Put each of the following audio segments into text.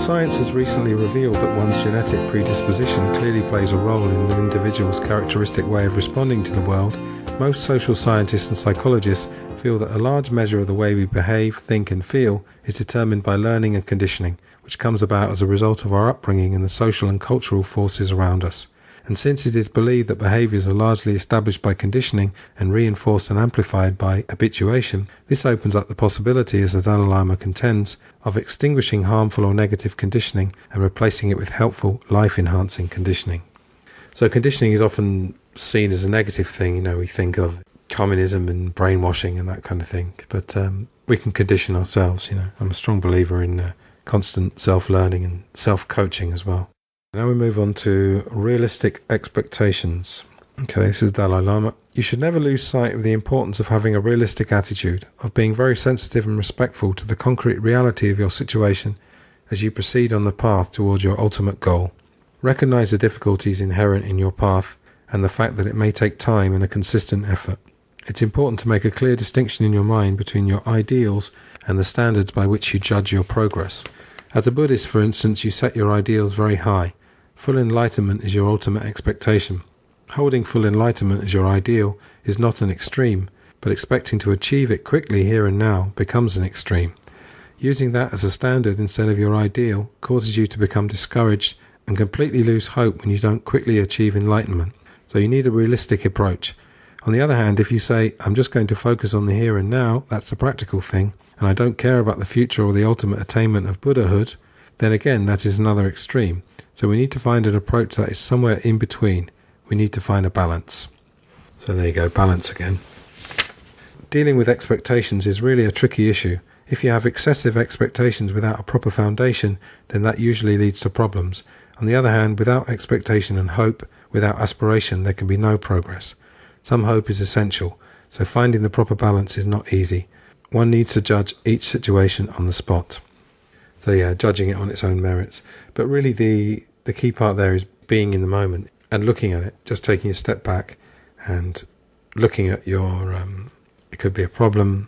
science has recently revealed that one's genetic predisposition clearly plays a role in an individual's characteristic way of responding to the world, most social scientists and psychologists feel that a large measure of the way we behave, think and feel is determined by learning and conditioning, which comes about as a result of our upbringing and the social and cultural forces around us. And since it is believed that behaviours are largely established by conditioning and reinforced and amplified by habituation, this opens up the possibility, as the Dalai Lama contends, of extinguishing harmful or negative conditioning and replacing it with helpful, life-enhancing conditioning. So conditioning is often seen as a negative thing. We think of communism and brainwashing and that kind of thing. But we can condition ourselves. I'm a strong believer in constant self-learning and self-coaching as well. Now we move on to realistic expectations. Okay, this is Dalai Lama. You should never lose sight of the importance of having a realistic attitude, of being very sensitive and respectful to the concrete reality of your situation as you proceed on the path towards your ultimate goal. Recognize the difficulties inherent in your path and the fact that it may take time and a consistent effort. It's important to make a clear distinction in your mind between your ideals and the standards by which you judge your progress. As a Buddhist, for instance, you set your ideals very high. Full enlightenment is your ultimate expectation. Holding full enlightenment as your ideal is not an extreme, but expecting to achieve it quickly here and now becomes an extreme. Using that as a standard instead of your ideal causes you to become discouraged and completely lose hope when you don't quickly achieve enlightenment. So you need a realistic approach. On the other hand, if you say, I'm just going to focus on the here and now, that's the practical thing, and I don't care about the future or the ultimate attainment of Buddhahood, then again, that is another extreme. So we need to find an approach that is somewhere in between. We need to find a balance. So there you go, balance again. Dealing with expectations is really a tricky issue. If you have excessive expectations without a proper foundation, then that usually leads to problems. On the other hand, without expectation and hope, without aspiration, there can be no progress. Some hope is essential, so finding the proper balance is not easy. One needs to judge each situation on the spot. So yeah, judging it on its own merits. But really the key part there is being in the moment and looking at it, just taking a step back and looking at your, it could be a problem,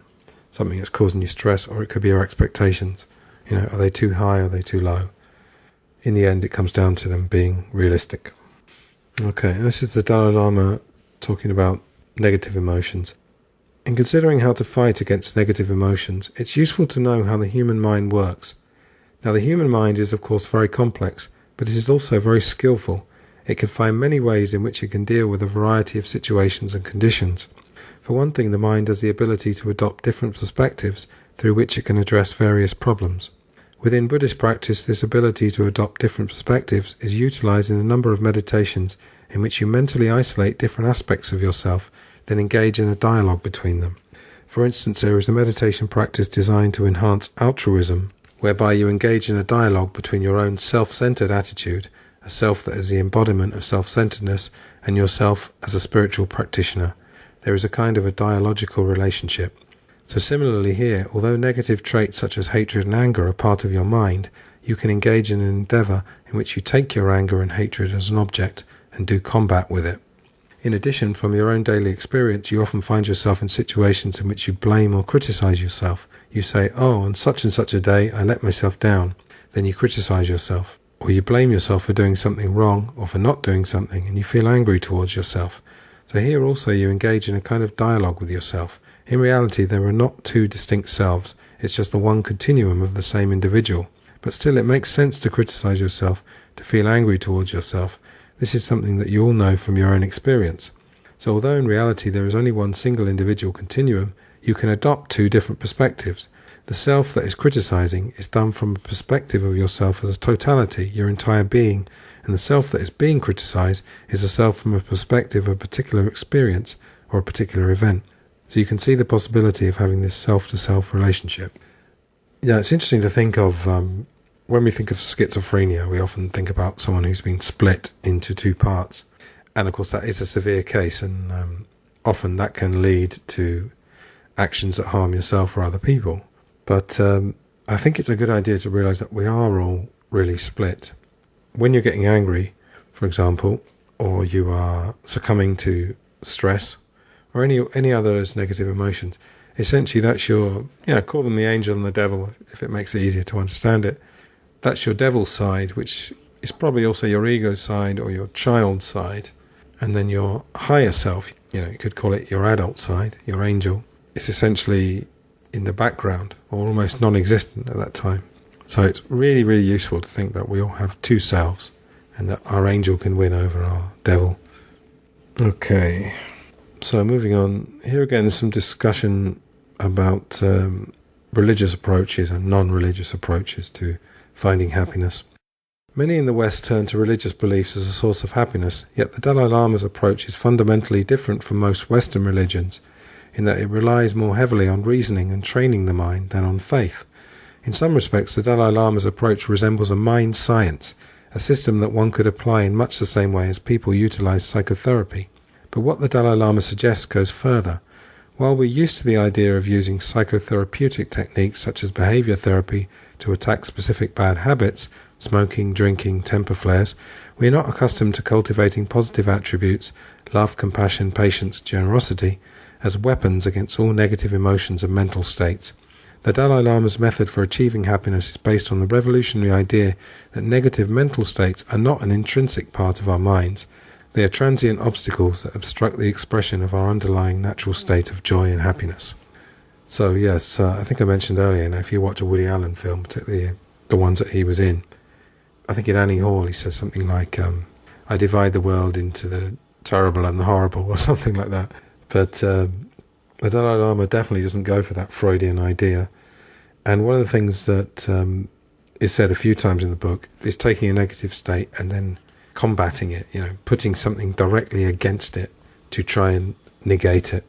something that's causing you stress, or it could be your expectations. Are they too high or are they too low? In the end, it comes down to them being realistic. Okay, this is the Dalai Lama talking about negative emotions. In considering how to fight against negative emotions, it's useful to know how the human mind works. Now, the human mind is, of course, very complex, but it is also very skillful. It can find many ways in which it can deal with a variety of situations and conditions. For one thing, the mind has the ability to adopt different perspectives through which it can address various problems. Within Buddhist practice, this ability to adopt different perspectives is utilized in a number of meditations in which you mentally isolate different aspects of yourself, then engage in a dialogue between them. For instance, there is a meditation practice designed to enhance altruism, whereby you engage in a dialogue between your own self-centered attitude, a self that is the embodiment of self-centeredness, and yourself as a spiritual practitioner. There is a kind of a dialogical relationship. So similarly here, although negative traits such as hatred and anger are part of your mind, you can engage in an endeavour in which you take your anger and hatred as an object and do combat with it. In addition, from your own daily experience, you often find yourself in situations in which you blame or criticise yourself. You say, on such and such a day, I let myself down. Then you criticise yourself. Or you blame yourself for doing something wrong or for not doing something, and you feel angry towards yourself. So here also you engage in a kind of dialogue with yourself. In reality, there are not two distinct selves. It's just the one continuum of the same individual. But still, it makes sense to criticise yourself, to feel angry towards yourself. This is something that you all know from your own experience. So although in reality there is only one single individual continuum, you can adopt two different perspectives. The self that is criticizing is done from a perspective of yourself as a totality, your entire being, and the self that is being criticized is a self from a perspective of a particular experience or a particular event. So you can see the possibility of having this self-to-self relationship. Yeah, it's interesting to think of, when we think of schizophrenia, we often think about someone who's been split into two parts. And of course that is a severe case, and often that can lead to actions that harm yourself or other people. But I think it's a good idea to realise that we are all really split. When you're getting angry, for example, or you are succumbing to stress or any other negative emotions, essentially that's your, call them the angel and the devil if it makes it easier to understand it. That's your devil side, which is probably also your ego side or your child side. And then your higher self, you could call it your adult side, your angel, is essentially in the background or almost non-existent at that time. So it's really, really useful to think that we all have two selves and that our angel can win over our devil. Okay, so moving on. Here again is some discussion about religious approaches and non-religious approaches to finding happiness. Many in the West turn to religious beliefs as a source of happiness, yet the Dalai Lama's approach is fundamentally different from most Western religions in that it relies more heavily on reasoning and training the mind than on faith. In some respects, the Dalai Lama's approach resembles a mind science, a system that one could apply in much the same way as people utilize psychotherapy. But what the Dalai Lama suggests goes further. While we're used to the idea of using psychotherapeutic techniques such as behavior therapy to attack specific bad habits, smoking, drinking, temper flares, we are not accustomed to cultivating positive attributes, love, compassion, patience, generosity, as weapons against all negative emotions and mental states. The Dalai Lama's method for achieving happiness is based on the revolutionary idea that negative mental states are not an intrinsic part of our minds. They are transient obstacles that obstruct the expression of our underlying natural state of joy and happiness. So yes, I think I mentioned earlier, if you watch a Woody Allen film, particularly the ones that he was in, I think in Annie Hall he says something like, I divide the world into the terrible and the horrible, or something like that. But the Dalai Lama definitely doesn't go for that Freudian idea. And one of the things that is said a few times in the book is taking a negative state and then combating it, putting something directly against it to try and negate it.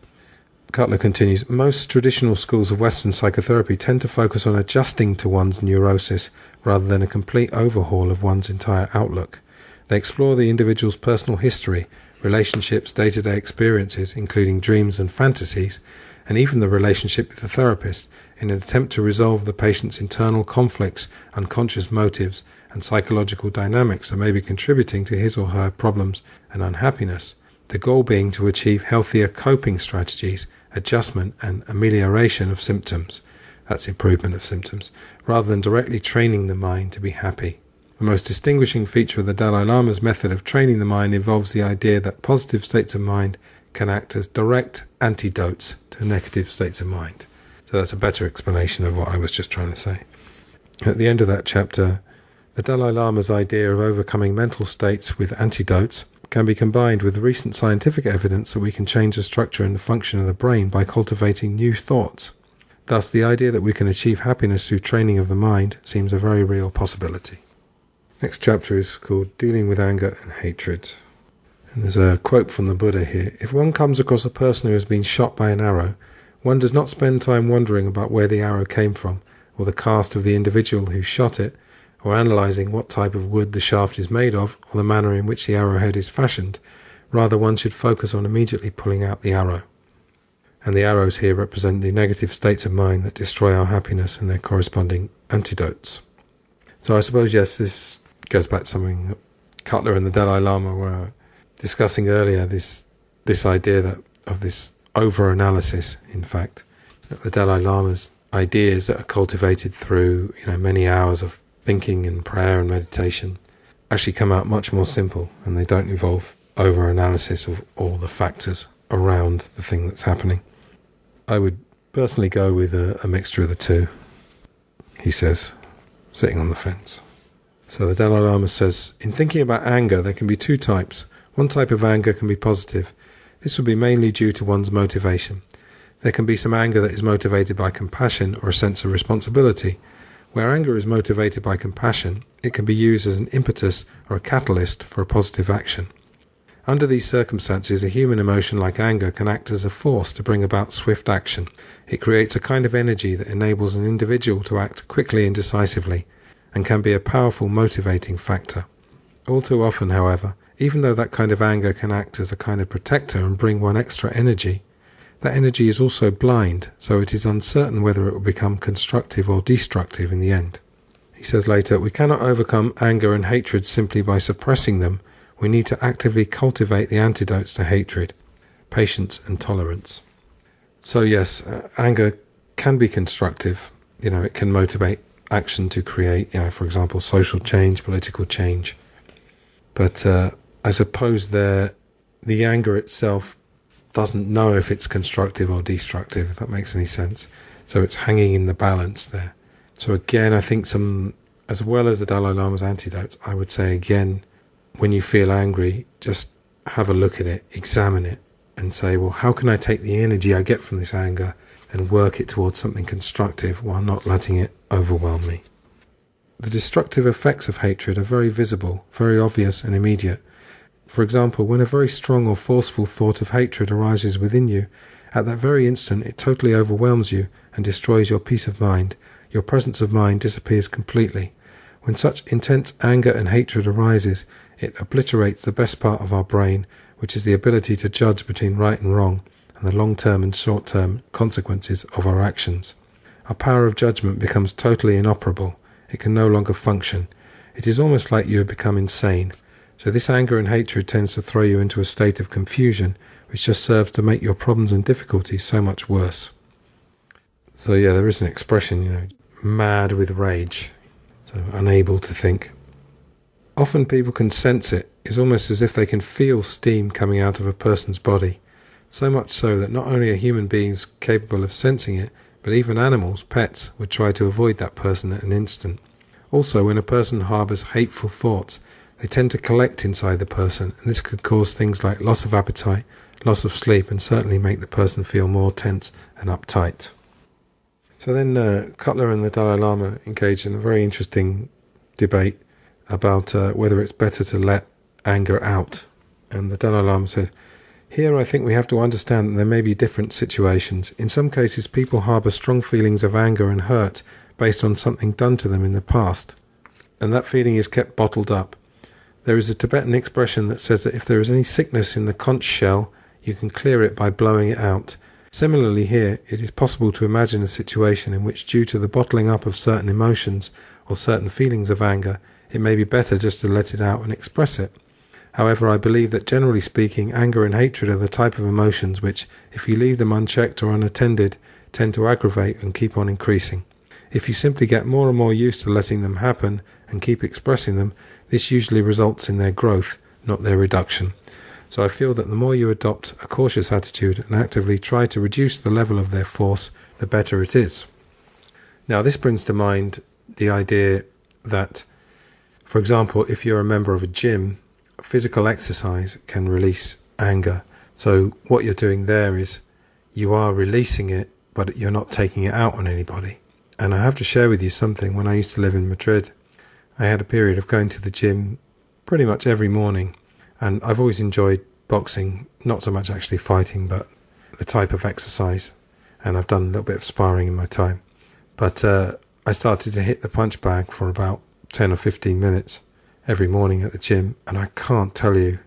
Cutler continues, most traditional schools of Western psychotherapy tend to focus on adjusting to one's neurosis rather than a complete overhaul of one's entire outlook. They explore the individual's personal history, relationships, day-to-day experiences, including dreams and fantasies, and even the relationship with the therapist, in an attempt to resolve the patient's internal conflicts, unconscious motives, and psychological dynamics that may be contributing to his or her problems and unhappiness. The goal being to achieve healthier coping strategies, adjustment and amelioration of symptoms. That's improvement of symptoms, rather than directly training the mind to be happy. The most distinguishing feature of the Dalai Lama's method of training the mind involves the idea that positive states of mind can act as direct antidotes to negative states of mind. So that's a better explanation of what I was just trying to say. At the end of that chapter, the Dalai Lama's idea of overcoming mental states with antidotes can be combined with recent scientific evidence that we can change the structure and the function of the brain by cultivating new thoughts. Thus, the idea that we can achieve happiness through training of the mind seems a very real possibility. Next chapter is called Dealing with Anger and Hatred. And there's a quote from the Buddha here. If one comes across a person who has been shot by an arrow, one does not spend time wondering about where the arrow came from, or the caste of the individual who shot it, or analysing what type of wood the shaft is made of, or the manner in which the arrowhead is fashioned. Rather, one should focus on immediately pulling out the arrow. And the arrows here represent the negative states of mind that destroy our happiness and their corresponding antidotes. So I suppose, yes, this goes back to something that Cutler and the Dalai Lama were discussing earlier, this idea that of this over-analysis, in fact, that the Dalai Lama's ideas that are cultivated through many hours of thinking and prayer and meditation actually come out much more simple, and they don't involve over-analysis of all the factors around the thing that's happening. I would personally go with a mixture of the two, he says, sitting on the fence. So the Dalai Lama says, in thinking about anger, there can be two types. One type of anger can be positive. This would be mainly due to one's motivation. There can be some anger that is motivated by compassion or a sense of responsibility. Where anger is motivated by compassion, it can be used as an impetus or a catalyst for a positive action. Under these circumstances, a human emotion like anger can act as a force to bring about swift action. It creates a kind of energy that enables an individual to act quickly and decisively, and can be a powerful motivating factor. All too often, however, even though that kind of anger can act as a kind of protector and bring one extra energy, that energy is also blind, so it is uncertain whether it will become constructive or destructive in the end. He says later, we cannot overcome anger and hatred simply by suppressing them. We need to actively cultivate the antidotes to hatred, patience and tolerance. So yes, anger can be constructive. It can motivate action to create, for example, social change, political change. But I suppose the anger itself doesn't know if it's constructive or destructive, if that makes any sense. So it's hanging in the balance there. So again, I think as well as the Dalai Lama's antidotes, I would say again, when you feel angry, just have a look at it, examine it, and say, well, how can I take the energy I get from this anger and work it towards something constructive while not letting it overwhelm me? The destructive effects of hatred are very visible, very obvious and immediate. For example, when a very strong or forceful thought of hatred arises within you, at that very instant it totally overwhelms you and destroys your peace of mind. Your presence of mind disappears completely. When such intense anger and hatred arises, it obliterates the best part of our brain, which is the ability to judge between right and wrong, and the long-term and short-term consequences of our actions. Our power of judgment becomes totally inoperable. It can no longer function. It is almost like you have become insane. So this anger and hatred tends to throw you into a state of confusion, which just serves to make your problems and difficulties so much worse. So there is an expression, mad with rage, so unable to think. Often people can sense it. It's almost as if they can feel steam coming out of a person's body. So much so that not only are human beings capable of sensing it, but even animals, pets, would try to avoid that person at an instant. Also, when a person harbours hateful thoughts, they tend to collect inside the person, and this could cause things like loss of appetite, loss of sleep, and certainly make the person feel more tense and uptight. So then Cutler and the Dalai Lama engaged in a very interesting debate about whether it's better to let anger out. And the Dalai Lama said, "Here I think we have to understand that there may be different situations. In some cases people harbour strong feelings of anger and hurt based on something done to them in the past, and that feeling is kept bottled up. There is a Tibetan expression that says that if there is any sickness in the conch shell, you can clear it by blowing it out. Similarly here, it is possible to imagine a situation in which, due to the bottling up of certain emotions or certain feelings of anger, it may be better just to let it out and express it. However, I believe that generally speaking, anger and hatred are the type of emotions which, if you leave them unchecked or unattended, tend to aggravate and keep on increasing. If you simply get more and more used to letting them happen and keep expressing them, this usually results in their growth, not their reduction. So I feel that the more you adopt a cautious attitude and actively try to reduce the level of their force, the better it is." Now this brings to mind the idea that, for example, if you're a member of a gym, physical exercise can release anger. So what you're doing there is you are releasing it, but you're not taking it out on anybody. And I have to share with you something. When I used to live in Madrid, I had a period of going to the gym pretty much every morning. And I've always enjoyed boxing, not so much actually fighting, but the type of exercise. And I've done a little bit of sparring in my time. But I started to hit the punch bag for about 10 or 15 minutes every morning at the gym. And I can't tell you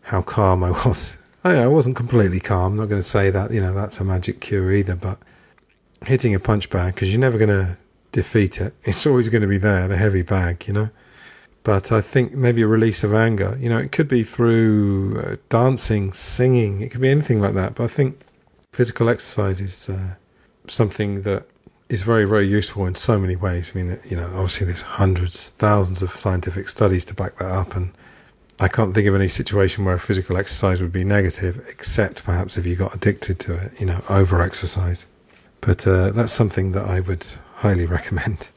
how calm I was. I wasn't completely calm. I'm not going to say that, that's a magic cure either. But hitting a punch bag, because you're never going to defeat it. It's always going to be there, the heavy bag, But I think maybe a release of anger, it could be through dancing, singing, it could be anything like that. But I think physical exercise is something that is very, very useful in so many ways. I mean, obviously there's hundreds, thousands of scientific studies to back that up. And I can't think of any situation where physical exercise would be negative, except perhaps if you got addicted to it, over-exercise. But that's something that I would highly recommend.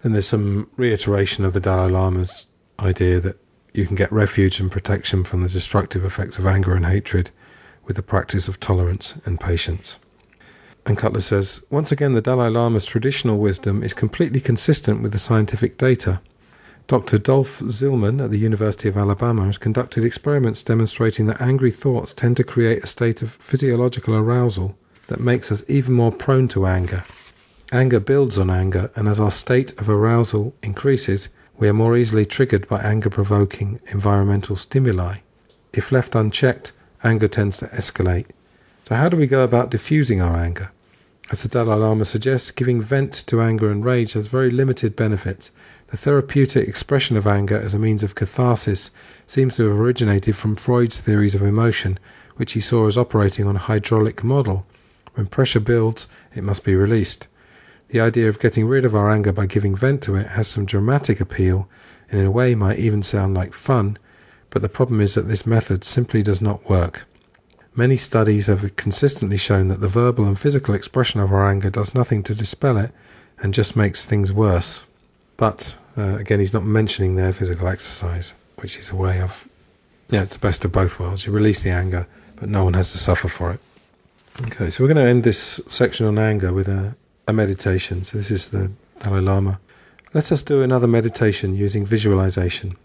Then there's some reiteration of the Dalai Lama's idea that you can get refuge and protection from the destructive effects of anger and hatred with the practice of tolerance and patience. And Cutler says, once again, the Dalai Lama's traditional wisdom is completely consistent with the scientific data. Dr. Dolph Zillman at the University of Alabama has conducted experiments demonstrating that angry thoughts tend to create a state of physiological arousal that makes us even more prone to anger. Anger builds on anger, and as our state of arousal increases, we are more easily triggered by anger-provoking environmental stimuli. If left unchecked, anger tends to escalate. So how do we go about diffusing our anger? As the Dalai Lama suggests, giving vent to anger and rage has very limited benefits. The therapeutic expression of anger as a means of catharsis seems to have originated from Freud's theories of emotion, which he saw as operating on a hydraulic model. When pressure builds, it must be released. The idea of getting rid of our anger by giving vent to it has some dramatic appeal, and in a way might even sound like fun, but the problem is that this method simply does not work. Many studies have consistently shown that the verbal and physical expression of our anger does nothing to dispel it and just makes things worse. But, again, he's not mentioning their physical exercise, which is a way of, it's the best of both worlds. You release the anger, but no one has to suffer for it. Okay, so we're going to end this section on anger with a meditation. So this is the Dalai Lama. Let us do another meditation using visualization.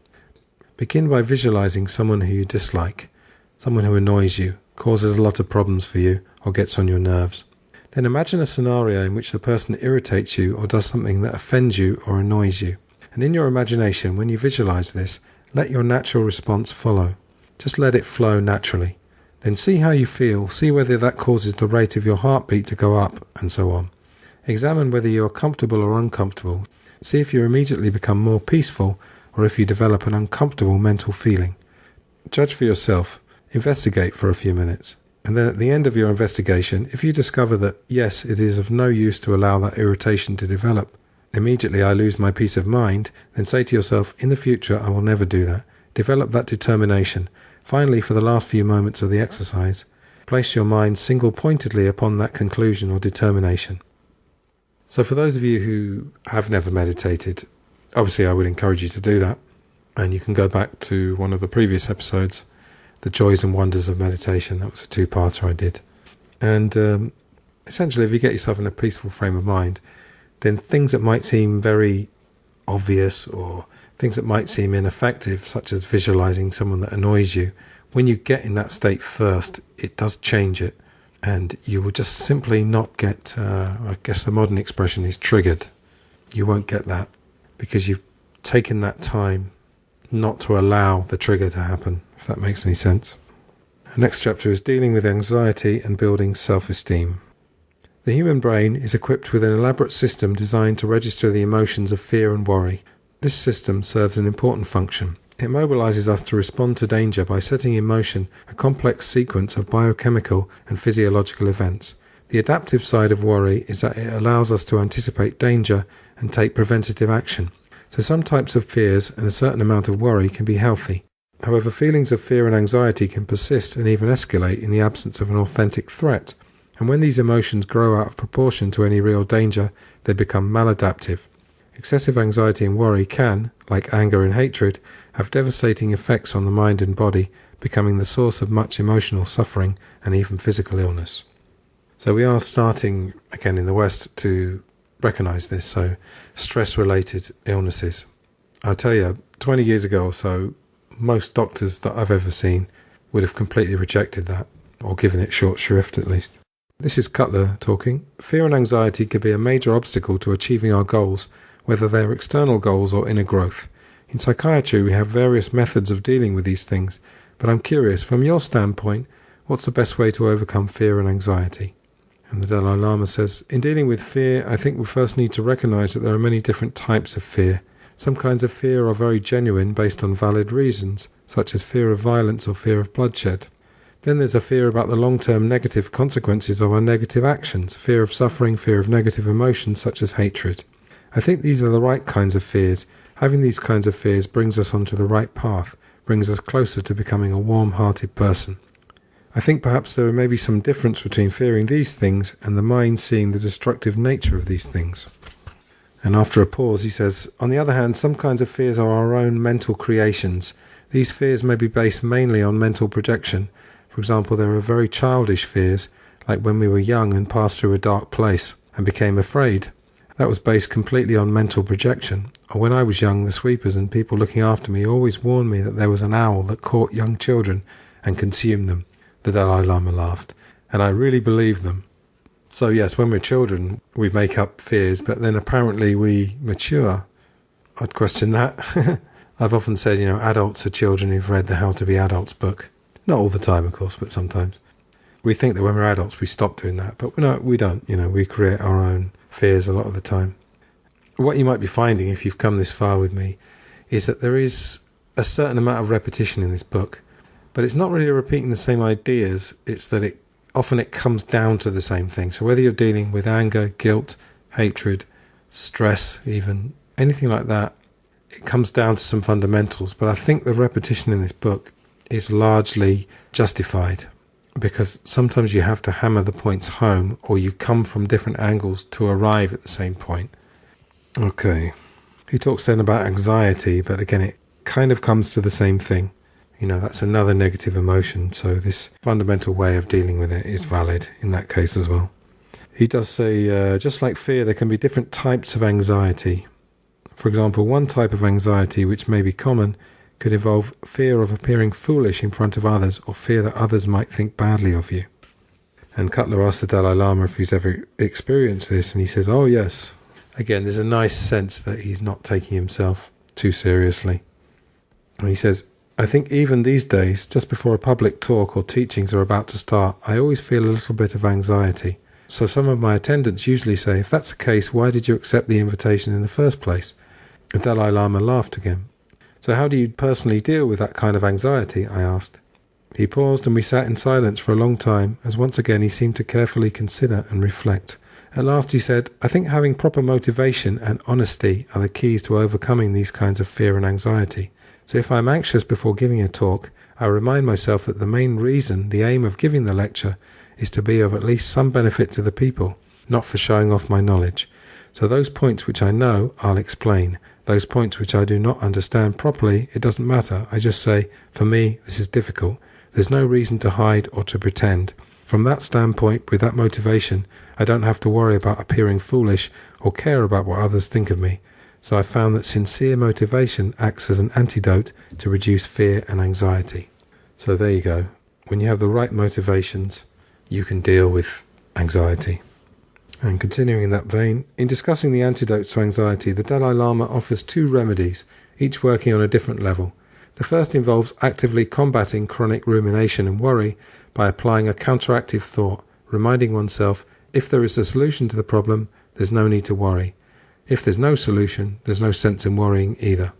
Begin by visualizing someone who you dislike, someone who annoys you, causes a lot of problems for you, or gets on your nerves. Then imagine a scenario in which the person irritates you or does something that offends you or annoys you. And in your imagination, when you visualize this, let your natural response follow. Just let it flow naturally. Then see how you feel, see whether that causes the rate of your heartbeat to go up, and so on. Examine whether you are comfortable or uncomfortable. See if you immediately become more peaceful or if you develop an uncomfortable mental feeling. Judge for yourself. Investigate for a few minutes. And then at the end of your investigation, if you discover that, yes, it is of no use to allow that irritation to develop, immediately I lose my peace of mind, then say to yourself, in the future I will never do that. Develop that determination. Finally, for the last few moments of the exercise, place your mind single-pointedly upon that conclusion or determination. So for those of you who have never meditated, obviously I would encourage you to do that. And you can go back to one of the previous episodes, The Joys and Wonders of Meditation. That was a two-parter I did. And essentially, if you get yourself in a peaceful frame of mind, then things that might seem very obvious or things that might seem ineffective, such as visualizing someone that annoys you, when you get in that state first, it does change it. And you will just simply not get, I guess the modern expression is triggered. You won't get that because you've taken that time not to allow the trigger to happen, if that makes any sense. The next chapter is dealing with anxiety and building self-esteem. The human brain is equipped with an elaborate system designed to register the emotions of fear and worry. This system serves an important function. It mobilizes us to respond to danger by setting in motion a complex sequence of biochemical and physiological events. The adaptive side of worry is that it allows us to anticipate danger and take preventative action. So some types of fears and a certain amount of worry can be healthy. However, feelings of fear and anxiety can persist and even escalate in the absence of an authentic threat. And when these emotions grow out of proportion to any real danger, they become maladaptive. Excessive anxiety and worry can, like anger and hatred, have devastating effects on the mind and body, becoming the source of much emotional suffering and even physical illness. So we are starting, again in the West, to recognize this. So stress-related illnesses. I'll tell you, 20 years ago or so, most doctors that I've ever seen would have completely rejected that, or given it short shrift at least. This is Cutler talking. Fear and anxiety can be a major obstacle to achieving our goals, whether they are external goals or inner growth. In psychiatry, we have various methods of dealing with these things, but I'm curious, from your standpoint, what's the best way to overcome fear and anxiety? And the Dalai Lama says, in dealing with fear, I think we first need to recognize that there are many different types of fear. Some kinds of fear are very genuine based on valid reasons, such as fear of violence or fear of bloodshed. Then there's a fear about the long-term negative consequences of our negative actions, fear of suffering, fear of negative emotions such as hatred. I think these are the right kinds of fears. Having these kinds of fears brings us onto the right path, brings us closer to becoming a warm-hearted person. I think perhaps there may be some difference between fearing these things and the mind seeing the destructive nature of these things. And after a pause, he says, on the other hand, some kinds of fears are our own mental creations. These fears may be based mainly on mental projection. For example, there are very childish fears, like when we were young and passed through a dark place and became afraid. That was based completely on mental projection. Or when I was young, the sweepers and people looking after me always warned me that there was an owl that caught young children and consumed them. The Dalai Lama laughed, and I really believed them. So yes, when we're children, we make up fears, but then apparently we mature. I'd question that. I've often said, adults are children who've read the How to Be Adults book. Not all the time, of course, but sometimes. We think that when we're adults, we stop doing that, but no, we don't. We create our own fears a lot of the time. What you might be finding, if you've come this far with me, is that there is a certain amount of repetition in this book, but it's not really repeating the same ideas. It's that often it comes down to the same thing. So whether you're dealing with anger, guilt, hatred, stress even, anything like that, it comes down to some fundamentals. But I think the repetition in this book is largely justified, because sometimes you have to hammer the points home, or you come from different angles to arrive at the same point. Okay. He talks then about anxiety, but again, it kind of comes to the same thing. That's another negative emotion, so this fundamental way of dealing with it is valid in that case as well. He does say, just like fear, there can be different types of anxiety. For example, one type of anxiety which may be common could involve fear of appearing foolish in front of others, or fear that others might think badly of you. And Cutler asks the Dalai Lama if he's ever experienced this, and he says, oh yes. Again, there's a nice sense that he's not taking himself too seriously. And he says, I think even these days, just before a public talk or teachings are about to start, I always feel a little bit of anxiety. So some of my attendants usually say, if that's the case, why did you accept the invitation in the first place? The Dalai Lama laughed again. So how do you personally deal with that kind of anxiety? I asked. He paused, and we sat in silence for a long time, as once again he seemed to carefully consider and reflect. At last he said, I think having proper motivation and honesty are the keys to overcoming these kinds of fear and anxiety. So if I'm anxious before giving a talk, I remind myself that the main reason, the aim of giving the lecture, is to be of at least some benefit to the people, not for showing off my knowledge. So those points which I know, I'll explain. Those points which I do not understand properly, it doesn't matter. I just say, for me, this is difficult. There's no reason to hide or to pretend. From that standpoint, with that motivation, I don't have to worry about appearing foolish or care about what others think of me. So I found that sincere motivation acts as an antidote to reduce fear and anxiety. So there you go. When you have the right motivations, you can deal with anxiety. And continuing in that vein, in discussing the antidotes to anxiety, the Dalai Lama offers 2 remedies, each working on a different level. The first involves actively combating chronic rumination and worry by applying a counteractive thought, reminding oneself, if there is a solution to the problem, there's no need to worry. If there's no solution, there's no sense in worrying either.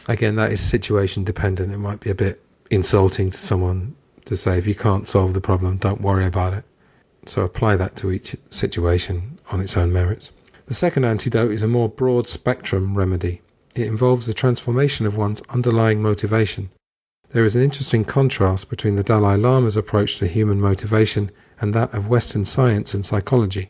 Again, that is situation dependent. It might be a bit insulting to someone to say, if you can't solve the problem, don't worry about it. So apply that to each situation on its own merits. The second antidote is a more broad spectrum remedy. It involves the transformation of one's underlying motivation. There is an interesting contrast between the Dalai Lama's approach to human motivation and that of Western science and psychology.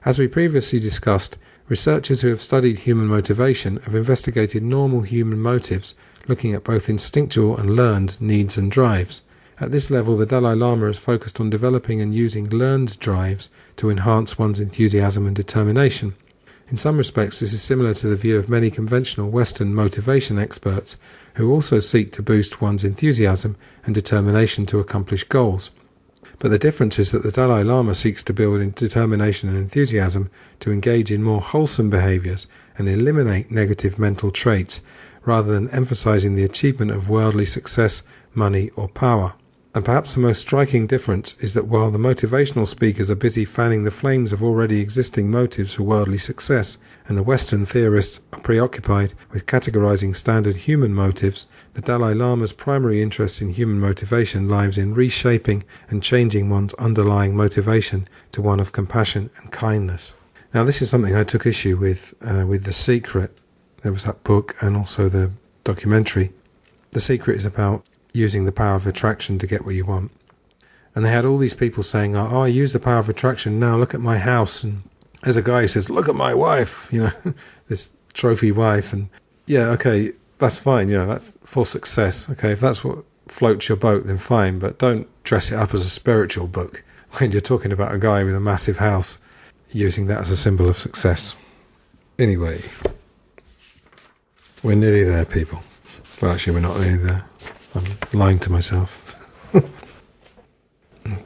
As we previously discussed, researchers who have studied human motivation have investigated normal human motives, looking at both instinctual and learned needs and drives. At this level, the Dalai Lama is focused on developing and using learned drives to enhance one's enthusiasm and determination. In some respects, this is similar to the view of many conventional Western motivation experts who also seek to boost one's enthusiasm and determination to accomplish goals. But the difference is that the Dalai Lama seeks to build in determination and enthusiasm to engage in more wholesome behaviours and eliminate negative mental traits, rather than emphasising the achievement of worldly success, money or power. And perhaps the most striking difference is that while the motivational speakers are busy fanning the flames of already existing motives for worldly success, and the Western theorists are preoccupied with categorizing standard human motives, the Dalai Lama's primary interest in human motivation lies in reshaping and changing one's underlying motivation to one of compassion and kindness. Now, this is something I took issue with The Secret. There was that book and also the documentary. The Secret is about using the power of attraction to get what you want. And they had all these people saying, I use the power of attraction, now look at my house. And there's a guy who says, look at my wife, this trophy wife. And yeah, okay, that's fine, that's for success. Okay, if that's what floats your boat, then fine, but don't dress it up as a spiritual book when you're talking about a guy with a massive house, using that as a symbol of success. Anyway, we're nearly there, people. Well, actually, we're not nearly there. I'm lying to myself.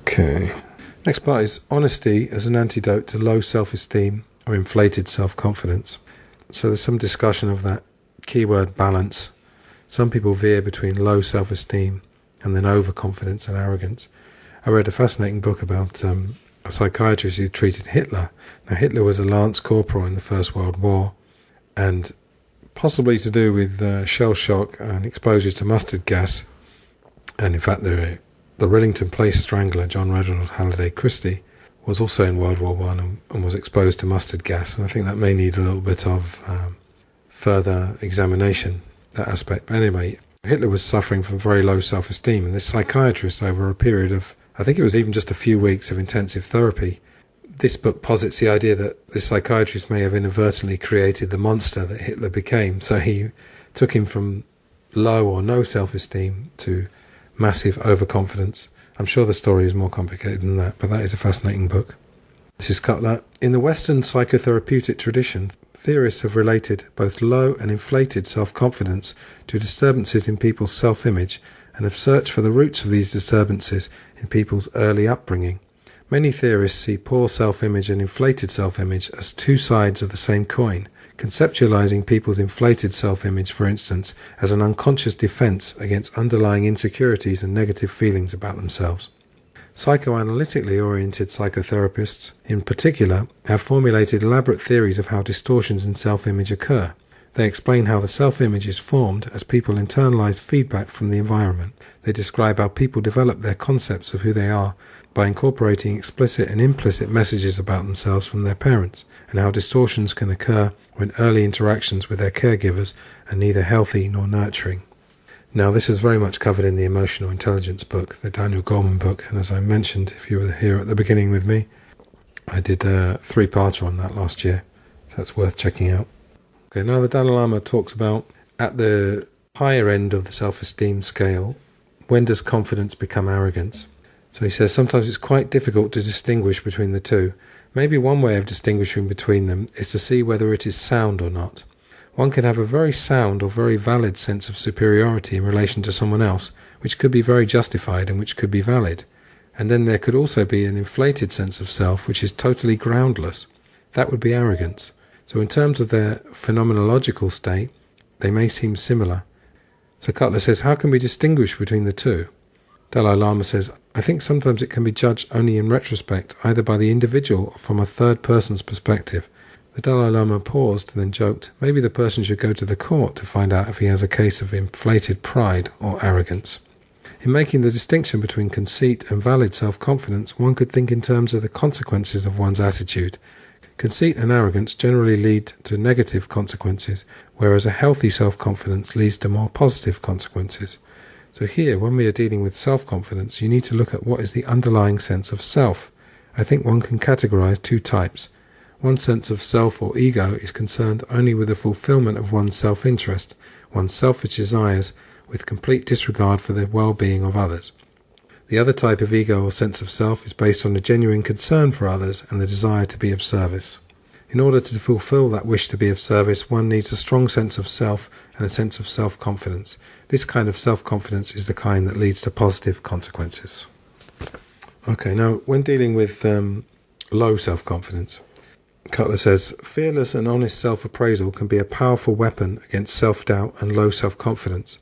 Okay. Next part is honesty as an antidote to low self-esteem or inflated self-confidence. So there's some discussion of that keyword balance. Some people veer between low self-esteem and then overconfidence and arrogance. I read a fascinating book about a psychiatrist who treated Hitler. Now, Hitler was a lance corporal in the First World War, and possibly to do with shell shock and exposure to mustard gas. And in fact, the Rillington Place strangler, John Reginald Halliday Christie, was also in World War One and was exposed to mustard gas. And I think that may need a little bit of further examination, that aspect. But anyway, Hitler was suffering from very low self-esteem, and this psychiatrist, over a period of, I think it was even just a few weeks of intensive therapy, this book posits the idea that this psychiatrist may have inadvertently created the monster that Hitler became. So he took him from low or no self-esteem to massive overconfidence. I'm sure the story is more complicated than that, but that is a fascinating book. This is Cutler. In the Western psychotherapeutic tradition, theorists have related both low and inflated self-confidence to disturbances in people's self-image and have searched for the roots of these disturbances in people's early upbringing. Many theorists see poor self-image and inflated self-image as two sides of the same coin, conceptualizing people's inflated self-image, for instance, as an unconscious defense against underlying insecurities and negative feelings about themselves. Psychoanalytically oriented psychotherapists, in particular, have formulated elaborate theories of how distortions in self-image occur. They explain how the self-image is formed as people internalize feedback from the environment. They describe how people develop their concepts of who they are by incorporating explicit and implicit messages about themselves from their parents, and how distortions can occur when early interactions with their caregivers are neither healthy nor nurturing. Now, this is very much covered in the Emotional Intelligence book, the Daniel Goleman book, and as I mentioned, if you were here at the beginning with me, I did a 3-parter on that last year, so that's worth checking out. Okay, now the Dalai Lama talks about, at the higher end of the self-esteem scale, when does confidence become arrogance? So he says sometimes it's quite difficult to distinguish between the two. Maybe one way of distinguishing between them is to see whether it is sound or not. One can have a very sound or very valid sense of superiority in relation to someone else, which could be very justified and which could be valid. And then there could also be an inflated sense of self which is totally groundless. That would be arrogance. So in terms of their phenomenological state, they may seem similar. So Cutler says, how can we distinguish between the two? Dalai Lama says, I think sometimes it can be judged only in retrospect, either by the individual or from a third person's perspective. The Dalai Lama paused and then joked, maybe the person should go to the court to find out if he has a case of inflated pride or arrogance. In making the distinction between conceit and valid self-confidence, one could think in terms of the consequences of one's attitude. Conceit and arrogance generally lead to negative consequences, whereas a healthy self-confidence leads to more positive consequences. So here, when we are dealing with self-confidence, you need to look at what is the underlying sense of self. I think one can categorize two types. One sense of self or ego is concerned only with the fulfillment of one's self-interest, one's selfish desires, with complete disregard for the well-being of others. The other type of ego or sense of self is based on a genuine concern for others and the desire to be of service. In order to fulfill that wish to be of service, one needs a strong sense of self and a sense of self-confidence. This kind of self-confidence is the kind that leads to positive consequences. Okay, now when dealing with low self-confidence, Cutler says, fearless and honest self-appraisal can be a powerful weapon against self-doubt and low self-confidence.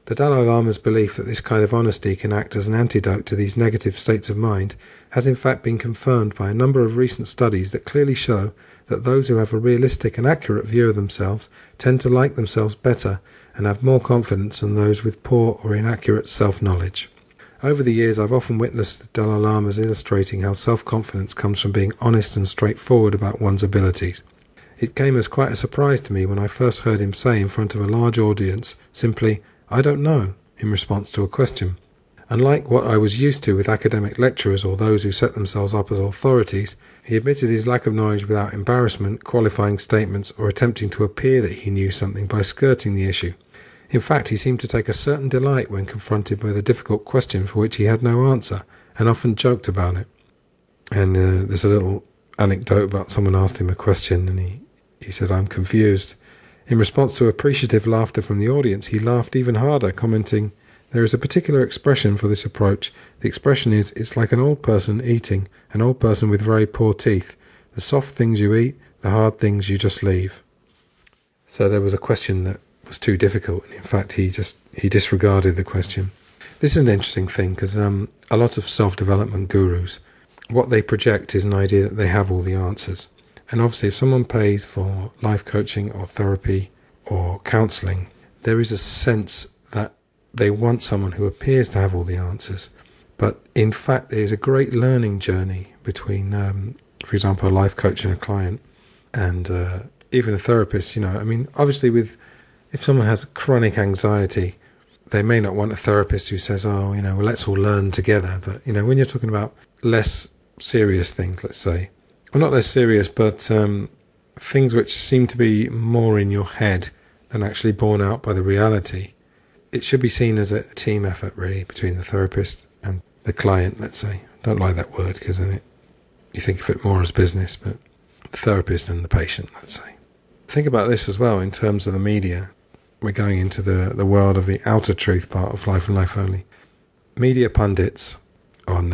The Dalai Lama's belief that this kind of honesty can act as an antidote to these negative states of mind has in fact been confirmed by a number of recent studies that clearly show that those who have a realistic and accurate view of themselves tend to like themselves better and have more confidence than those with poor or inaccurate self-knowledge. Over the years, I've often witnessed the Dalai Lamas illustrating how self-confidence comes from being honest and straightforward about one's abilities. It came as quite a surprise to me when I first heard him say in front of a large audience simply, "I don't know," in response to a question. Unlike what I was used to with academic lecturers or those who set themselves up as authorities, he admitted his lack of knowledge without embarrassment, qualifying statements, or attempting to appear that he knew something by skirting the issue. In fact, he seemed to take a certain delight when confronted with a difficult question for which he had no answer, and often joked about it. And there's a little anecdote about someone asked him a question, and he said, "I'm confused." In response to appreciative laughter from the audience, he laughed even harder, commenting, "There is a particular expression for this approach. The expression is, it's like an old person eating, an old person with very poor teeth. The soft things you eat, the hard things you just leave." So there was a question that was too difficult, and in fact he disregarded the question. This is an interesting thing because a lot of self-development gurus, what they project is an idea that they have all the answers. And obviously if someone pays for life coaching or therapy or counselling, there is a sense that they want someone who appears to have all the answers. But in fact there is a great learning journey between, for example, a life coach and a client, and even a therapist. Obviously if someone has chronic anxiety, they may not want a therapist who says, well, let's all learn together. But, when you're talking about less serious things, let's say, well, not less serious, but things which seem to be more in your head than actually borne out by the reality, it should be seen as a team effort, really, between the therapist and the client, let's say. Don't like that word, because then you think of it more as business, but the therapist and the patient, let's say. Think about this as well in terms of the media. We're going into the world of the outer truth part of Life and Life Only. Media pundits on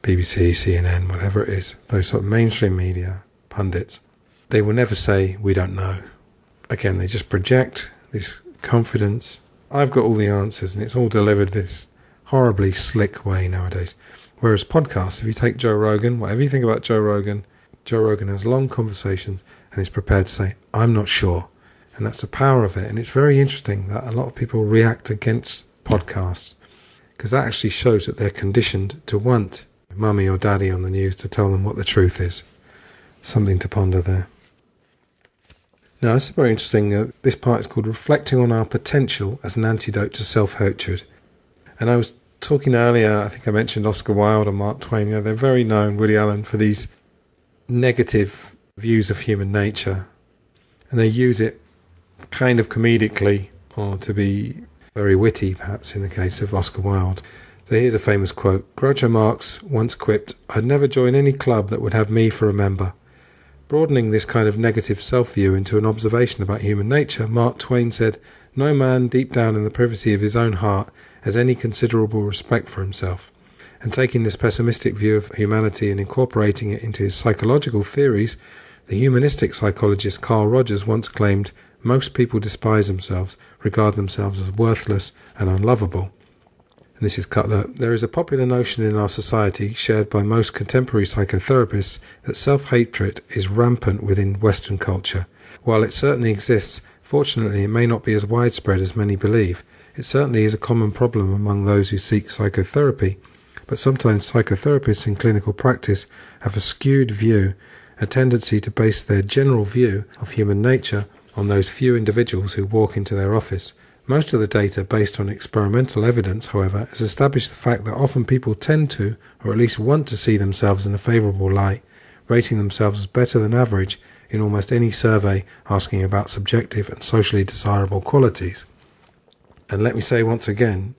BBC, CNN, whatever it is, those sort of mainstream media pundits, they will never say, we don't know. Again, they just project this confidence. I've got all the answers, and it's all delivered this horribly slick way nowadays. Whereas podcasts, if you take Joe Rogan, whatever you think about Joe Rogan has long conversations and is prepared to say, I'm not sure. And that's the power of it. And it's very interesting that a lot of people react against podcasts, because that actually shows that they're conditioned to want mummy or daddy on the news to tell them what the truth is. Something to ponder there. Now, this is very interesting. This part is called Reflecting on Our Potential as an Antidote to Self-Hatred. And I was talking earlier, I think I mentioned Oscar Wilde and Mark Twain. They're very known, Woody Allen, for these negative views of human nature. And they use it kind of comedically, or to be very witty, perhaps, in the case of Oscar Wilde. So here's a famous quote. Groucho Marx once quipped, I'd never join any club that would have me for a member. Broadening this kind of negative self-view into an observation about human nature, Mark Twain said, no man deep down in the privacy of his own heart has any considerable respect for himself. And taking this pessimistic view of humanity and incorporating it into his psychological theories, the humanistic psychologist Carl Rogers once claimed, most people despise themselves, regard themselves as worthless and unlovable. And this is Cutler. There is a popular notion in our society, shared by most contemporary psychotherapists, that self-hatred is rampant within Western culture. While it certainly exists, fortunately it may not be as widespread as many believe. It certainly is a common problem among those who seek psychotherapy, but sometimes psychotherapists in clinical practice have a skewed view, a tendency to base their general view of human nature on those few individuals who walk into their office. Most of the data, based on experimental evidence, however, has established the fact that often people tend to, or at least want to see themselves in a favourable light, rating themselves as better than average in almost any survey asking about subjective and socially desirable qualities. And let me say once again,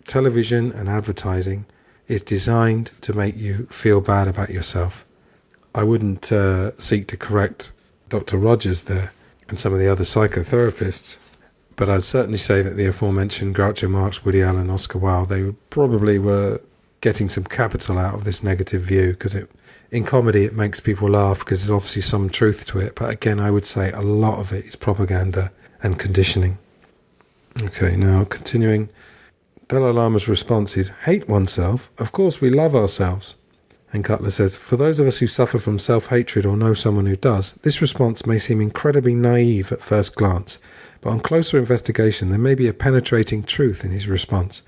television and advertising is designed to make you feel bad about yourself. I wouldn't seek to correct Dr. Rogers there and some of the other psychotherapists, but I'd certainly say that the aforementioned Groucho Marx, Woody Allen, Oscar Wilde, they probably were getting some capital out of this negative view, because in comedy it makes people laugh because there's obviously some truth to it. But again, I would say a lot of it is propaganda and conditioning. Okay, now continuing. Dalai Lama's response is, hate oneself? Of course we love ourselves. And Cutler says, for those of us who suffer from self-hatred or know someone who does, this response may seem incredibly naive at first glance, but on closer investigation there may be a penetrating truth in his response.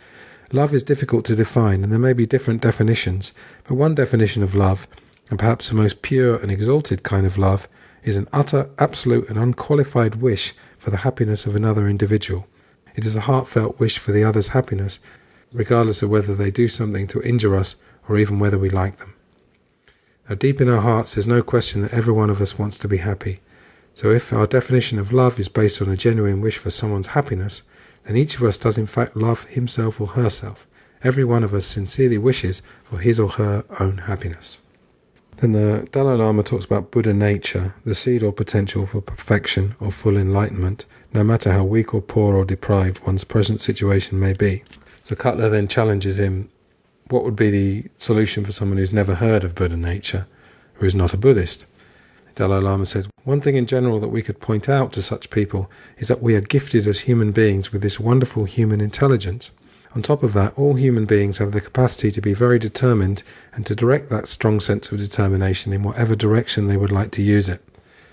Love is difficult to define, and there may be different definitions, but one definition of love, and perhaps the most pure and exalted kind of love, is an utter, absolute and unqualified wish for the happiness of another individual. It is a heartfelt wish for the other's happiness, regardless of whether they do something to injure us or even whether we like them. Now, deep in our hearts there's no question that every one of us wants to be happy. So if our definition of love is based on a genuine wish for someone's happiness, then each of us does in fact love himself or herself. Every one of us sincerely wishes for his or her own happiness. Then the Dalai Lama talks about Buddha nature, the seed or potential for perfection or full enlightenment, no matter how weak or poor or deprived one's present situation may be. So Cutler then challenges him, what would be the solution for someone who's never heard of Buddha nature, who is not a Buddhist? Dalai Lama says, one thing in general that we could point out to such people is that we are gifted as human beings with this wonderful human intelligence. On top of that, all human beings have the capacity to be very determined and to direct that strong sense of determination in whatever direction they would like to use it.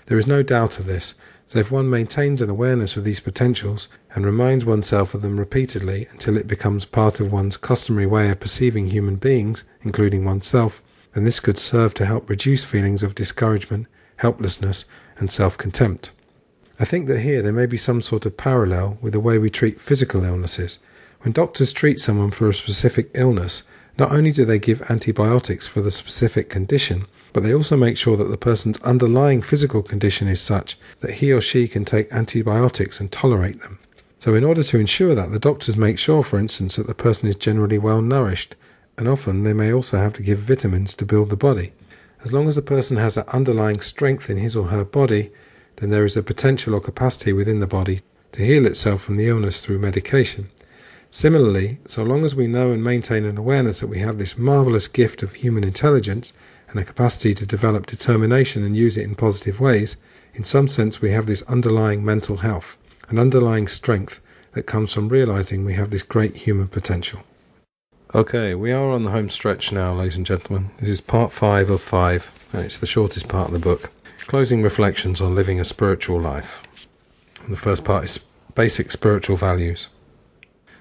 There is no doubt of this, so if one maintains an awareness of these potentials and reminds oneself of them repeatedly until it becomes part of one's customary way of perceiving human beings, including oneself, then this could serve to help reduce feelings of discouragement, helplessness, and self-contempt. I think that here there may be some sort of parallel with the way we treat physical illnesses. When doctors treat someone for a specific illness, not only do they give antibiotics for the specific condition, but they also make sure that the person's underlying physical condition is such that he or she can take antibiotics and tolerate them. So in order to ensure that, the doctors make sure, for instance, that the person is generally well nourished, and often they may also have to give vitamins to build the body. As long as the person has that underlying strength in his or her body, then there is a potential or capacity within the body to heal itself from the illness through medication. Similarly, so long as we know and maintain an awareness that we have this marvellous gift of human intelligence and a capacity to develop determination and use it in positive ways, in some sense we have this underlying mental health, an underlying strength that comes from realizing we have this great human potential. Okay, we are on the home stretch now, ladies and gentlemen. This is part 5 of 5, and it's the shortest part of the book. Closing reflections on living a spiritual life. And the first part is basic spiritual values.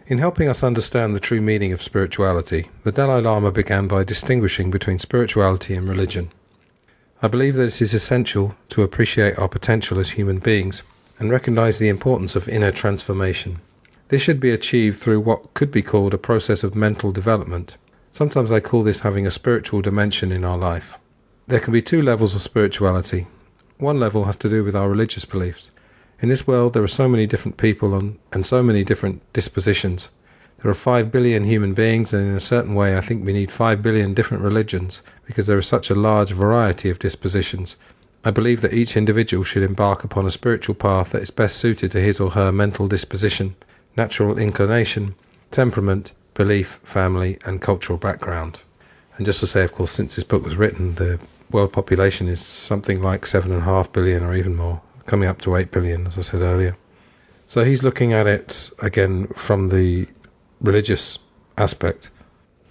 In helping us understand the true meaning of spirituality, the Dalai Lama began by distinguishing between spirituality and religion. I believe that it is essential to appreciate our potential as human beings and recognize the importance of inner transformation. This should be achieved through what could be called a process of mental development. Sometimes I call this having a spiritual dimension in our life. There can be 2 levels of spirituality. One level has to do with our religious beliefs. In this world there are so many different people and so many different dispositions. There are 5 billion human beings, and in a certain way I think we need 5 billion different religions because there is such a large variety of dispositions. I believe that each individual should embark upon a spiritual path that is best suited to his or her mental disposition, natural inclination, temperament, belief, family, and cultural background. And just to say, of course, since this book was written, the world population is something like 7.5 billion or even more, coming up to 8 billion, as I said earlier. So he's looking at it, again, from the religious aspect.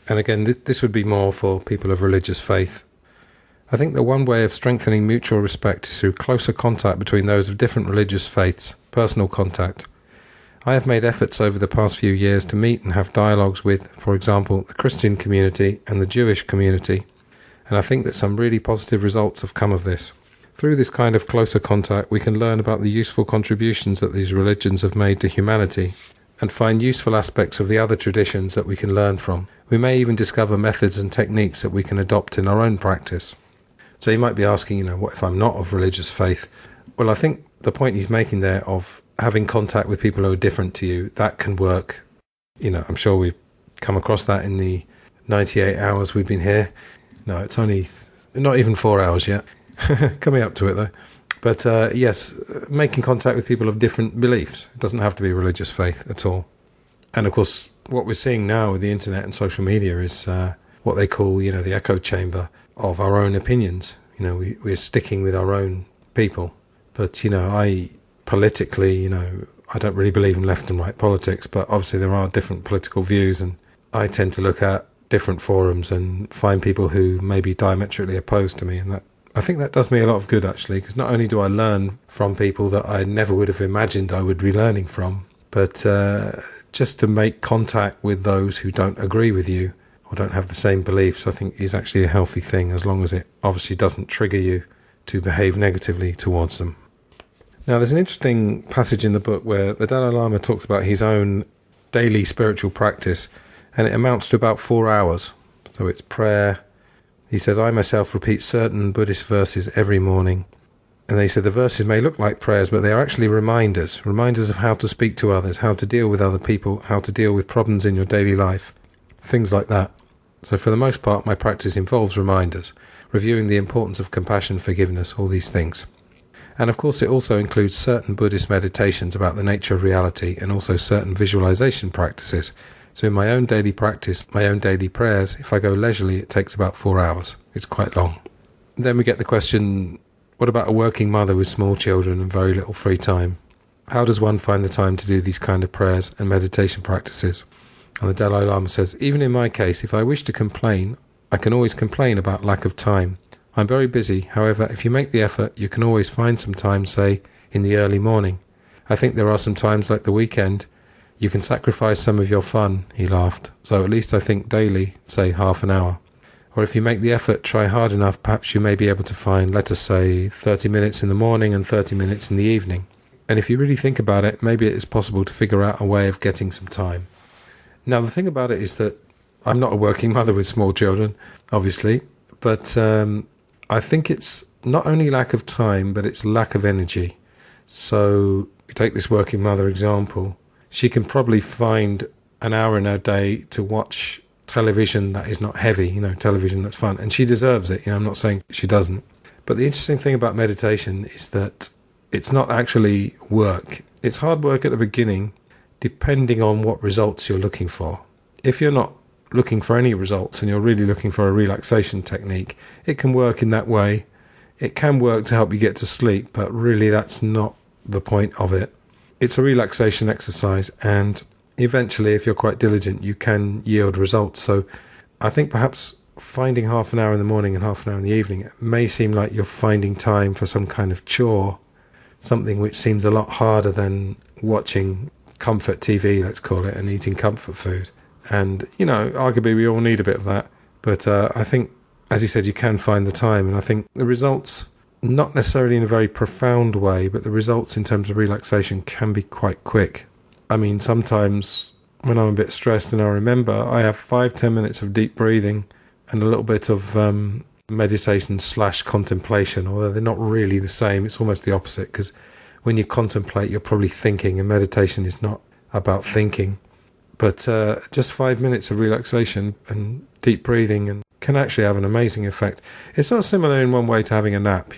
And again, this would be more for people of religious faith. I think that one way of strengthening mutual respect is through closer contact between those of different religious faiths, personal contact. I have made efforts over the past few years to meet and have dialogues with, for example, the Christian community and the Jewish community, and I think that some really positive results have come of this. Through this kind of closer contact, we can learn about the useful contributions that these religions have made to humanity, and find useful aspects of the other traditions that we can learn from. We may even discover methods and techniques that we can adopt in our own practice. So you might be asking, what if I'm not of religious faith? Well, I think the point he's making there of having contact with people who are different to you, that can work. I'm sure we've come across that in the 98 hours we've been here. No, it's only not even 4 hours yet. Coming up to it though. But yes, making contact with people of different beliefs. It doesn't have to be religious faith at all. And of course, what we're seeing now with the internet and social media is what they call, the echo chamber of our own opinions. We're sticking with our own people. But, politically, I don't really believe in left and right politics, but obviously there are different political views, and I tend to look at different forums and find people who may be diametrically opposed to me, and I think that does me a lot of good, actually, because not only do I learn from people that I never would have imagined I would be learning from, but just to make contact with those who don't agree with you or don't have the same beliefs, I think is actually a healthy thing, as long as it obviously doesn't trigger you to behave negatively towards them. Now, there's an interesting passage in the book where the Dalai Lama talks about his own daily spiritual practice, and it amounts to about 4 hours. So it's prayer. He says, I myself repeat certain Buddhist verses every morning. And they said the verses may look like prayers, but they are actually reminders of how to speak to others, how to deal with other people, how to deal with problems in your daily life, things like that. So for the most part, my practice involves reminders, reviewing the importance of compassion, forgiveness, all these things. And of course it also includes certain Buddhist meditations about the nature of reality, and also certain visualization practices. So in my own daily practice, my own daily prayers, if I go leisurely, it takes about 4 hours. It's quite long. Then we get the question, what about a working mother with small children and very little free time? How does one find the time to do these kind of prayers and meditation practices? And the Dalai Lama says, even in my case, if I wish to complain, I can always complain about lack of time. I'm very busy. However, if you make the effort, you can always find some time, say, in the early morning. I think there are some times like the weekend, you can sacrifice some of your fun, he laughed. So at least I think daily, say half an hour. Or if you make the effort, try hard enough, perhaps you may be able to find, let us say, 30 minutes in the morning and 30 minutes in the evening. And if you really think about it, maybe it is possible to figure out a way of getting some time. Now, the thing about it is that I'm not a working mother with small children, obviously, but I think it's not only lack of time, but it's lack of energy. So you take this working mother example, she can probably find an hour in her day to watch television that is not heavy, television that's fun, and she deserves it. I'm not saying she doesn't. But the interesting thing about meditation is that it's not actually work. It's hard work at the beginning, depending on what results you're looking for. If you're not looking for any results and you're really looking for a relaxation technique, it can work in that way. It can work to help you get to sleep, but really that's not the point of it. It's a relaxation exercise, and eventually, if you're quite diligent, you can yield results. So I think perhaps finding half an hour in the morning and half an hour in the evening, it may seem like you're finding time for some kind of chore, something which seems a lot harder than watching comfort TV, let's call it, and eating comfort food. And, arguably we all need a bit of that. But I think, as you said, you can find the time. And I think the results, not necessarily in a very profound way, but the results in terms of relaxation can be quite quick. I mean, sometimes when I'm a bit stressed and I remember, I have 5-10 minutes of deep breathing and a little bit of meditation / contemplation, although they're not really the same. It's almost the opposite, because when you contemplate, you're probably thinking, and meditation is not about thinking. But just 5 minutes of relaxation and deep breathing and can actually have an amazing effect. It's not similar in one way to having a nap.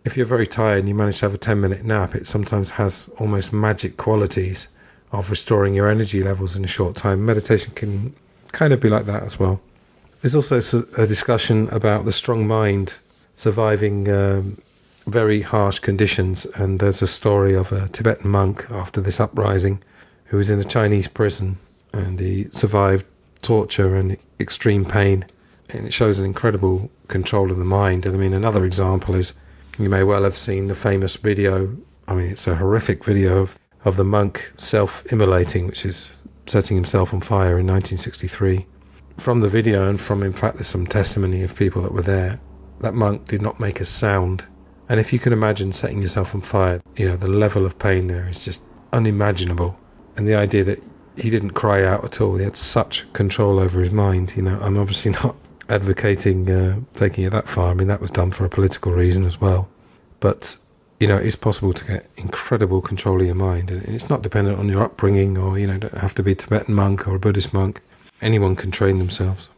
If you're very tired and you manage to have a 10-minute nap, it sometimes has almost magic qualities of restoring your energy levels in a short time. Meditation can kind of be like that as well. There's also a discussion about the strong mind surviving very harsh conditions, and there's a story of a Tibetan monk after this uprising who was in a Chinese prison, and he survived torture and extreme pain, and it shows an incredible control of the mind. And I mean, another example is, you may well have seen the famous video, it's a horrific video of the monk self-immolating, which is setting himself on fire in 1963. From the video, and from, in fact, there's some testimony of people that were there, that monk did not make a sound. And if you can imagine setting yourself on fire, the level of pain there is just unimaginable. And the idea that he didn't cry out at all, he had such control over his mind. I'm obviously not advocating taking it that far. That was done for a political reason as well. But it's possible to get incredible control of your mind. And it's not dependent on your upbringing, or, don't have to be a Tibetan monk or a Buddhist monk. Anyone can train themselves.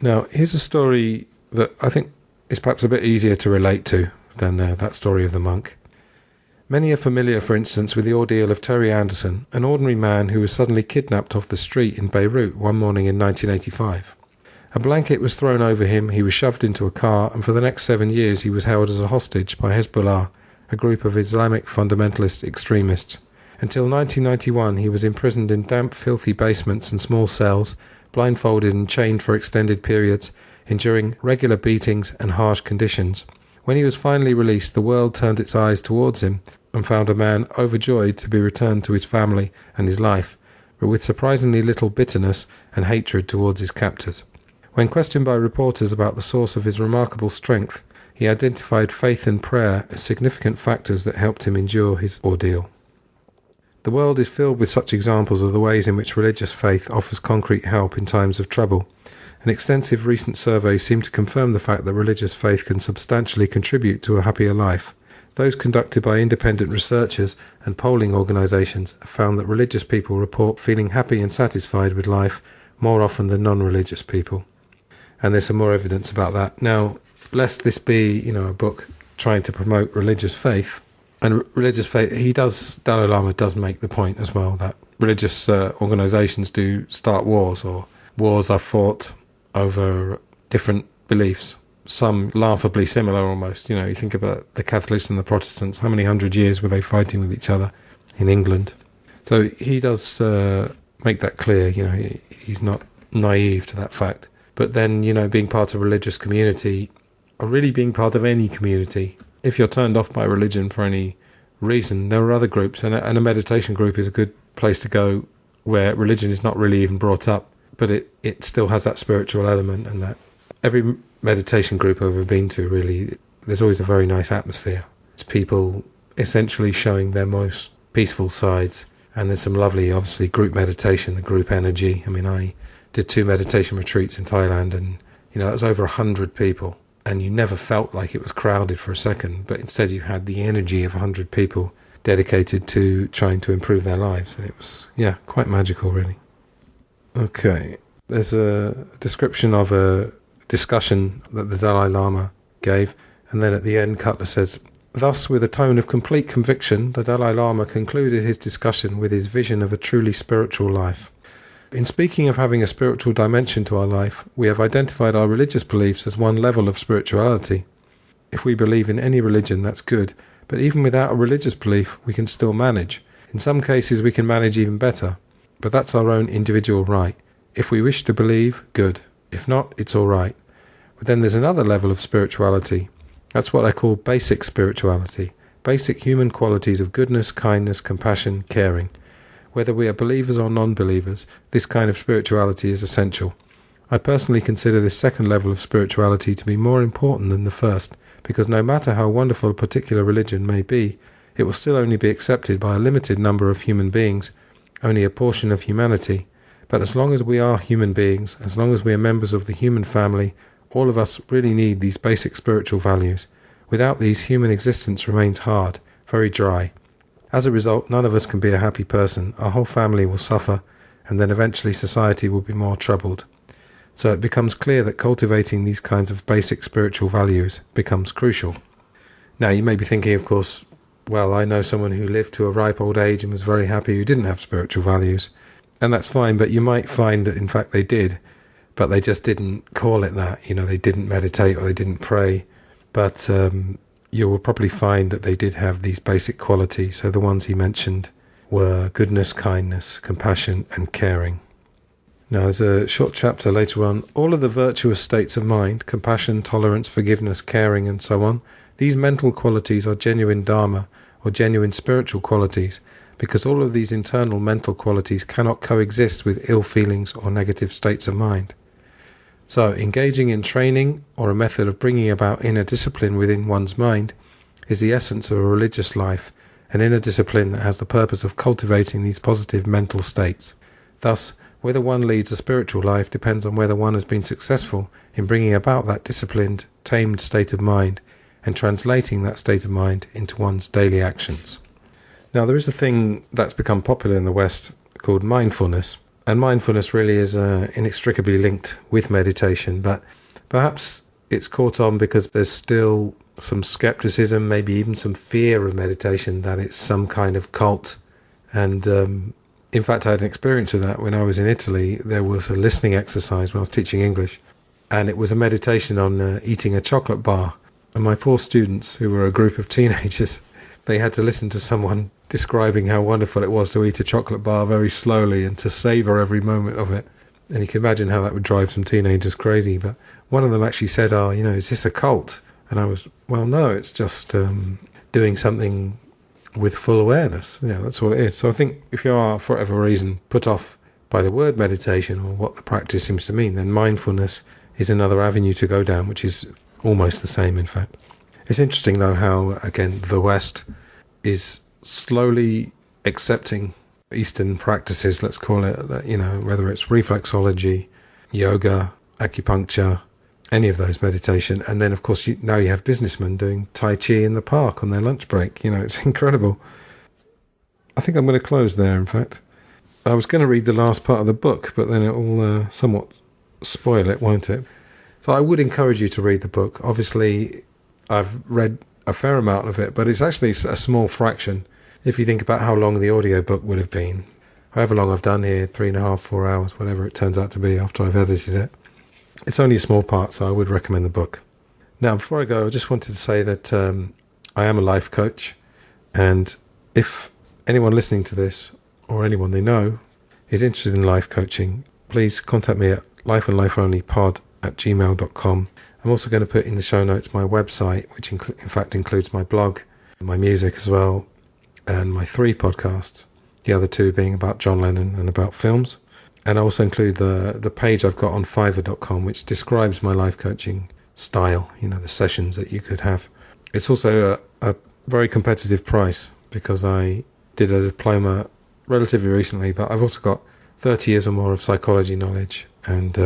Now, here's a story that I think is perhaps a bit easier to relate to than that story of the monk. Many are familiar, for instance, with the ordeal of Terry Anderson, an ordinary man who was suddenly kidnapped off the street in Beirut one morning in 1985. A blanket was thrown over him, he was shoved into a car, and for the next 7 years he was held as a hostage by Hezbollah, a group of Islamic fundamentalist extremists. Until 1991, he was imprisoned in damp, filthy basements and small cells, blindfolded and chained for extended periods, enduring regular beatings and harsh conditions. When he was finally released, the world turned its eyes towards him and found a man overjoyed to be returned to his family and his life, but with surprisingly little bitterness and hatred towards his captors. When questioned by reporters about the source of his remarkable strength, he identified faith and prayer as significant factors that helped him endure his ordeal. The world is filled with such examples of the ways in which religious faith offers concrete help in times of trouble, and extensive recent surveys seem to confirm the fact that religious faith can substantially contribute to a happier life. Those conducted by independent researchers and polling organisations have found that religious people report feeling happy and satisfied with life more often than non-religious people. And there's some more evidence about that. Now, lest this be, a book trying to promote religious faith, and religious faith, Dalai Lama does make the point as well that religious organisations do start wars, or wars are fought over different beliefs. Some laughably similar almost. You think about the Catholics and the Protestants, how many 100 years were they fighting with each other in England? So he does make that clear, he's not naive to that fact. But then, being part of a religious community, or really being part of any community, if you're turned off by religion for any reason, there are other groups, and a meditation group is a good place to go where religion is not really even brought up, but it still has that spiritual element and that Every meditation group I've ever been to, really, there's always a very nice atmosphere. It's people essentially showing their most peaceful sides. And there's some lovely, obviously, group meditation, the group energy. I mean, I did 2 meditation retreats in Thailand, and, that was over 100 people. And you never felt like it was crowded for a second, but instead you had the energy of 100 people dedicated to trying to improve their lives. And it was, quite magical, really. Okay, there's a description of a discussion that the Dalai Lama gave, and then at the end Cutler says, "Thus, with a tone of complete conviction, the Dalai Lama concluded his discussion with his vision of a truly spiritual life. In speaking of having a spiritual dimension to our life, we have identified our religious beliefs as one level of spirituality. If we believe in any religion, that's good, but even without a religious belief, we can still manage. In some cases, we can manage even better, but that's our own individual right. If we wish to believe, good. If not, it's all right. But then there's another level of spirituality. That's what I call basic spirituality, basic human qualities of goodness, kindness, compassion, caring. Whether we are believers or non-believers, this kind of spirituality is essential. I personally consider this second level of spirituality to be more important than the first, because no matter how wonderful a particular religion may be, it will still only be accepted by a limited number of human beings, only a portion of humanity. But as long as we are human beings, as long as we are members of the human family, all of us really need these basic spiritual values. Without these, human existence remains hard, very dry. As a result, none of us can be a happy person. Our whole family will suffer, and then eventually society will be more troubled. So it becomes clear that cultivating these kinds of basic spiritual values becomes crucial." Now, you may be thinking, of course, well, I know someone who lived to a ripe old age and was very happy who didn't have spiritual values. And that's fine, but you might find that, in fact, they did. But they just didn't call it that. They didn't meditate or they didn't pray. But you will probably find that they did have these basic qualities. So the ones he mentioned were goodness, kindness, compassion, and caring. Now, there's a short chapter later on. All of the virtuous states of mind, compassion, tolerance, forgiveness, caring, and so on, these mental qualities are genuine dharma, or genuine spiritual qualities, because all of these internal mental qualities cannot coexist with ill feelings or negative states of mind. So, engaging in training or a method of bringing about inner discipline within one's mind is the essence of a religious life, an inner discipline that has the purpose of cultivating these positive mental states. Thus, whether one leads a spiritual life depends on whether one has been successful in bringing about that disciplined, tamed state of mind and translating that state of mind into one's daily actions. Now, there is a thing that's become popular in the West called mindfulness. And mindfulness really is inextricably linked with meditation, but perhaps it's caught on because there's still some skepticism, maybe even some fear of meditation, that it's some kind of cult. And in fact, I had an experience of that when I was in Italy. There was a listening exercise when I was teaching English, and it was a meditation on eating a chocolate bar. And my poor students, who were a group of teenagers, they had to listen to someone describing how wonderful it was to eat a chocolate bar very slowly and to savour every moment of it. And you can imagine how that would drive some teenagers crazy. But one of them actually said, is this a cult? And I was, well, no, it's just doing something with full awareness. Yeah, that's what it is. So I think if you are, for whatever reason, put off by the word meditation or what the practice seems to mean, then mindfulness is another avenue to go down, which is almost the same, in fact. It's interesting, though, how, again, the West is slowly accepting Eastern practices, let's call it, whether it's reflexology, yoga, acupuncture, any of those, meditation. And then, of course, now you have businessmen doing Tai Chi in the park on their lunch break. It's incredible. I think I'm going to close there, in fact. I was going to read the last part of the book, but then it will somewhat spoil it, won't it? So I would encourage you to read the book. Obviously, I've read a fair amount of it, but it's actually a small fraction if you think about how long the audiobook would have been. However long I've done here, 3.5, 4 hours, whatever it turns out to be after I've edited it. It's only a small part, so I would recommend the book. Now, before I go, I just wanted to say that I am a life coach, and if anyone listening to this, or anyone they know, is interested in life coaching, please contact me at lifeandlifeonlypod@gmail.com. I'm also going to put in the show notes my website, which in fact includes my blog, my music as well, and my 3 podcasts, the other 2 being about John Lennon and about films. And I also include the page I've got on Fiverr.com, which describes my life coaching style, the sessions that you could have. It's also a very competitive price because I did a diploma relatively recently, but I've also got 30 years or more of psychology knowledge, and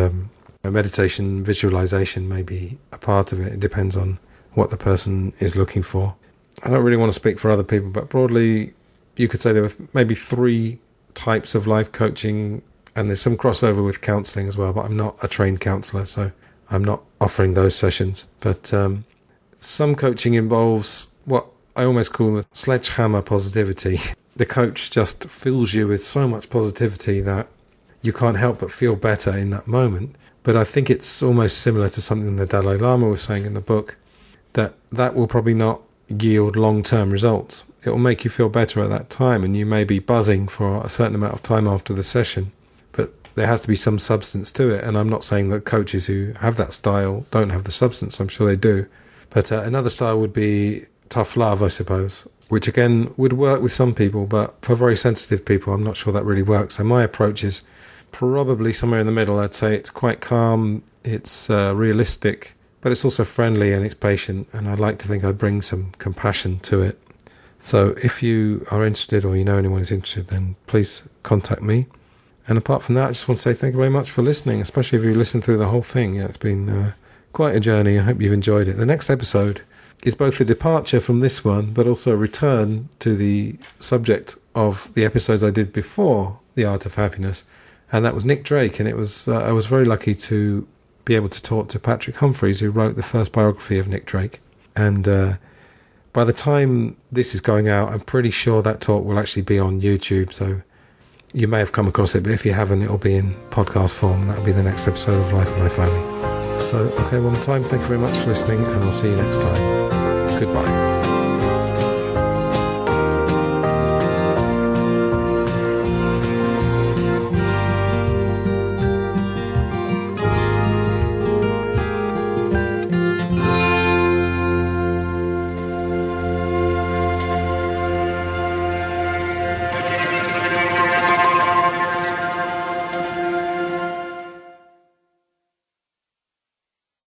meditation, visualization may be a part of it. It depends on what the person is looking for. I don't really want to speak for other people, but broadly, you could say there were maybe 3 types of life coaching, and there's some crossover with counselling as well, but I'm not a trained counsellor, so I'm not offering those sessions. But some coaching involves what I almost call the sledgehammer positivity. The coach just fills you with so much positivity that you can't help but feel better in that moment. But I think it's almost similar to something the Dalai Lama was saying in the book, that will probably not yield long-term results. It will make you feel better at that time, and you may be buzzing for a certain amount of time after the session, but there has to be some substance to it. And I'm not saying that coaches who have that style don't have the substance. I'm sure they do. But another style would be tough love, I suppose, which again would work with some people, but for very sensitive people, I'm not sure that really works. So my approach is probably somewhere in the middle. I'd say it's quite calm, it's realistic, but it's also friendly and it's patient, and I'd like to think I'd bring some compassion to it. So if you are interested, or you know anyone who's interested, then please contact me. And apart from that, I just want to say thank you very much for listening, especially if you listened through the whole thing. It's been quite a journey. I hope you've enjoyed it. The next episode is both a departure from this one, but also a return to the subject of the episodes I did before The Art of Happiness, and that was Nick Drake. And it was I was very lucky to be able to talk to Patrick Humphreys, who wrote the first biography of Nick Drake. And by the time this is going out, I'm pretty sure that talk will actually be on YouTube, so you may have come across it, but if you haven't, it'll be in podcast form. That'll be the next episode of Life of My Family. So, okay, one more time, thank you very much for listening, and I'll see you next time. Goodbye.